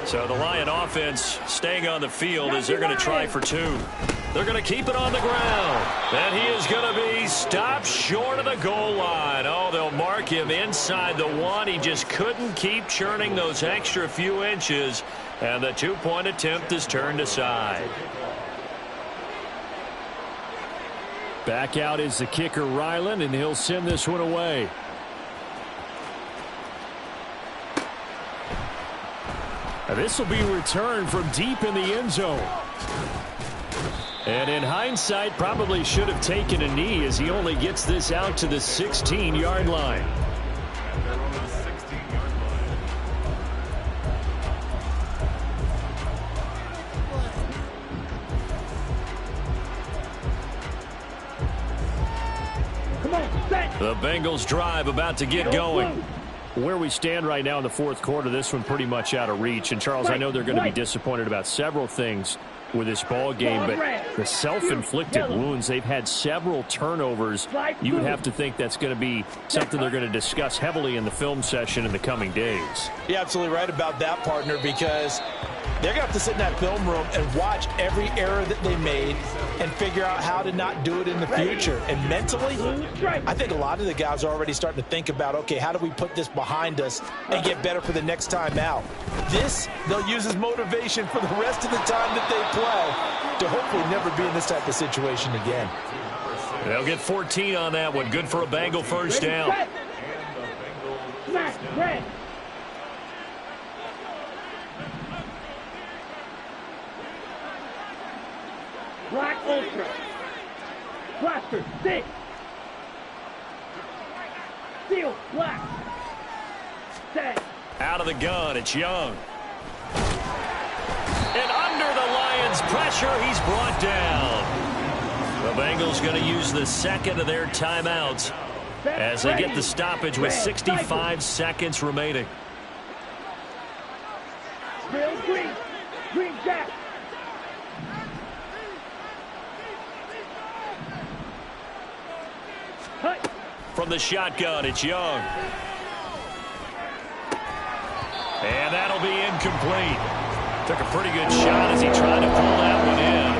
Speaker 1: So the Lion offense staying on the field as they're going to try for 2. They're going to keep it on the ground. And he is going to be stopped short of the goal line. Oh, they'll mark him inside the 1. He just couldn't keep churning those extra few inches. And the 2-point attempt is turned aside.
Speaker 2: Back out is the kicker, Ryland, and he'll send this one away. Now this will be returned from deep in the end zone. And in hindsight, probably should have taken a knee, as he only gets this out to the 16-yard line. The Bengals drive about to get going. Where we stand right now in the fourth quarter, this one pretty much out of reach. And, Charles, I know they're going to be disappointed about several things with this ball game, but the self-inflicted wounds, they've had several turnovers. You would have to think that's going to be something they're going to discuss heavily in the film session in the coming days.
Speaker 3: You're absolutely right about that, partner, because they're going to have to sit in that film room and watch every error that they made and figure out how to not do it in the future. And mentally, I think a lot of the guys are already starting to think about, okay, how do we put this behind us and get better for the next time out? This, they'll use as motivation for the rest of the time that they play to hopefully never be in this type of situation again.
Speaker 1: They'll get 14 on that one. Good for a Bengal first down.
Speaker 4: Smash, red. Black Ultra. Blaster, 6. Steel, black. 10.
Speaker 1: Out of the gun, it's Young. And under the Lions' pressure, he's brought down. The Bengals going to use the second of their timeouts as they get the stoppage with 65 seconds remaining.
Speaker 4: Real green. Green jack. Cut.
Speaker 1: From the shotgun, it's Young. And that'll be incomplete. Took a pretty good shot as he tried to pull that one in.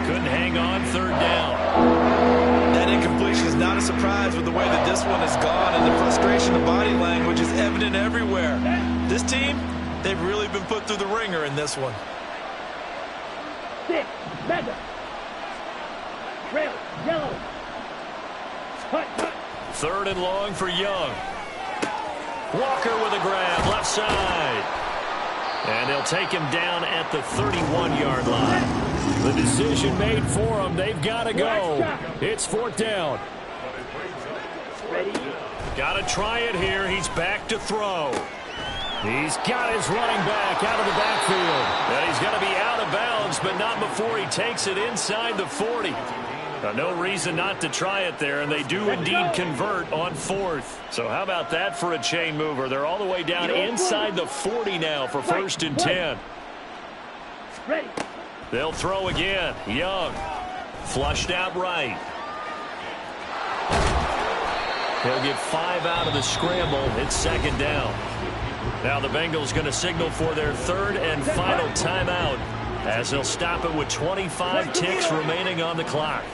Speaker 1: Couldn't hang on, third down.
Speaker 3: That incompletion is not a surprise with the way that this one has gone, and the frustration of body language is evident everywhere. This team, they've really been put through the ringer in this one.
Speaker 4: 6. Mega. Rail. Yellow. Cut, cut.
Speaker 1: Third and long for Young. Walker with a grab, left side. And they'll take him down at the 31-yard line. The decision made for him. They've got to go. It's fourth down.
Speaker 4: Ready.
Speaker 1: Got to try it here. He's back to throw. He's got his running back out of the backfield. And he's going to be out of bounds, but not before he takes it inside the 40. No reason not to try it there, and they do indeed convert on fourth. So how about that for a chain mover? They're all the way down inside the 40 now for first and 10.
Speaker 4: Ready.
Speaker 1: They'll throw again. Young. Flushed out right. He'll get 5 out of the scramble. It's second down. Now the Bengals going to signal for their third and final timeout as they'll stop it with 25 ticks remaining on the clock.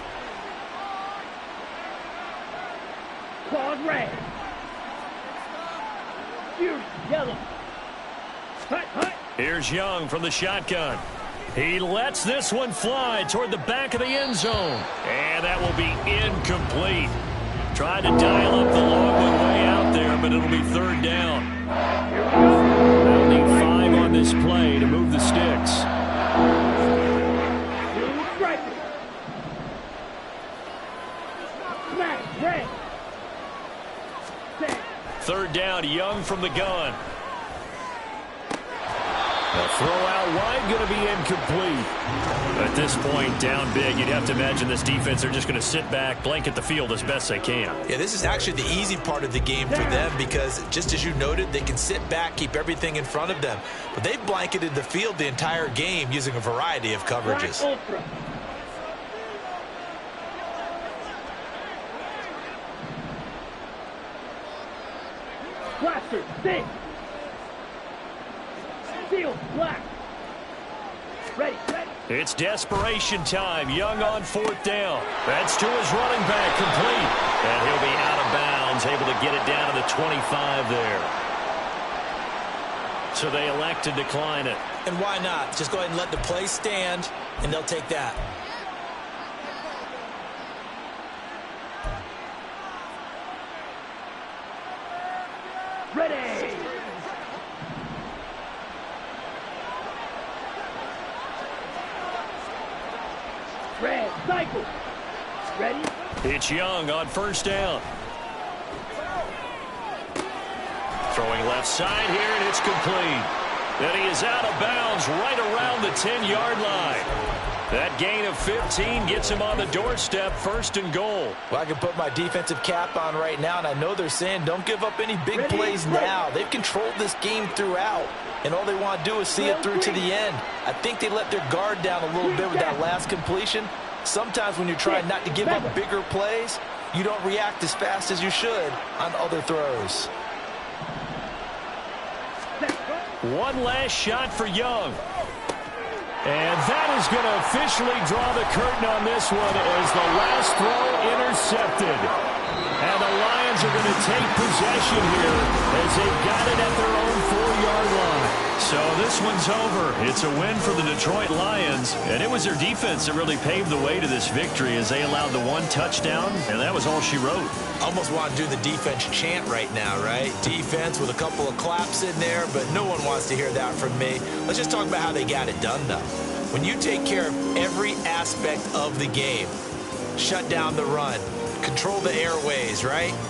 Speaker 4: Claws red. Fury yellow. Hut, hut.
Speaker 1: Here's Young from the shotgun. He lets this one fly toward the back of the end zone. And that will be incomplete. Tried to dial up the long one way out there, but it'll be third down. They'll need 5 on this play to move the sticks.
Speaker 4: Smash red.
Speaker 1: Third down, Young from the gun. The throw out wide going to be incomplete. At this point, down big, you'd have to imagine this defense, they're just going to sit back, blanket the field as best they can.
Speaker 3: Yeah, this is actually the easy part of the game for them because, just as you noted, they can sit back, keep everything in front of them. But they've blanketed the field the entire game using a variety of coverages.
Speaker 4: Ultra. Blaster, 6. Steel, black. Ready, ready.
Speaker 1: It's desperation time. Young on fourth down. That's to his running back, complete. And he'll be out of bounds, able to get it down to the 25 there. So they elect to decline it.
Speaker 3: And why not? Just go ahead and let the play stand, and they'll take that.
Speaker 4: Ready. Red, cycle. Ready.
Speaker 1: It's Young on first down. Throwing left side here, and it's complete. And he is out of bounds right around the 10-yard line. That gain of 15 gets him on the doorstep, 1st and goal.
Speaker 3: Well, I can put my defensive cap on right now, and I know they're saying don't give up any big plays now. They've controlled this game throughout, and all they want to do is see it through to the end. I think they let their guard down a little bit with that last completion. Sometimes when you're trying not to give up bigger plays, you don't react as fast as you should on other throws.
Speaker 1: One last shot for Young. And that is going to officially draw the curtain on this one as the last throw intercepted. And the Lions are going to take possession here as they've got it at their own 4-yard line. So this one's over. It's a win for the Detroit Lions. And it was their defense that really paved the way to this victory as they allowed the 1 touchdown. And that was all she wrote.
Speaker 3: Almost want to do the defense chant right now, right? Defense with a couple of claps in there, but no one wants to hear that from me. Let's just talk about how they got it done, though. When you take care of every aspect of the game, shut down the run, control the airways, right?